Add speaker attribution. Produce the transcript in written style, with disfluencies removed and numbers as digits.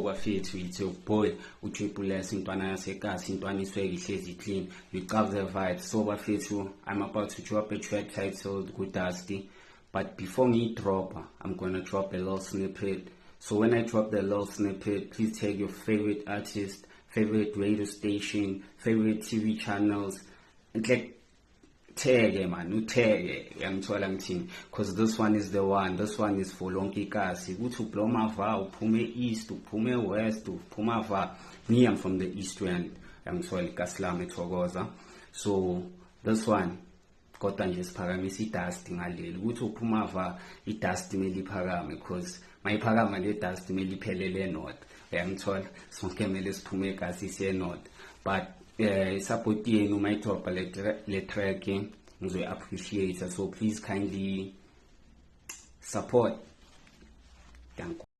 Speaker 1: bafethu it's your boy uTriple S intwana yasekasi intwana isweke ihlezi clean you got the vibe. So bafethu, I'm about to drop a track titled Good Dusty, but before me drop, I'm gonna drop a little snippet. So when I drop the little snippet, please take your favorite artist, favorite radio station, favorite TV channels, and like tag man, utag yangithola ngithini, because this one is the one. This one is for lonke kasi ukuthi ubloma va uphume east uphume west uphuma va. Me, I'm from the east end, yangithola kaSlami eThokoza. So this one kodwa nje siphakamisa idust ngaleli ukuthi uphuma va idust meliphakame, because mayiphakama le dust meliphelele north, yangithola sonke mele siphume kasi siye north. But support yenu mayidropa le track ngizoyi appreciate, so please kindly support. Thank you.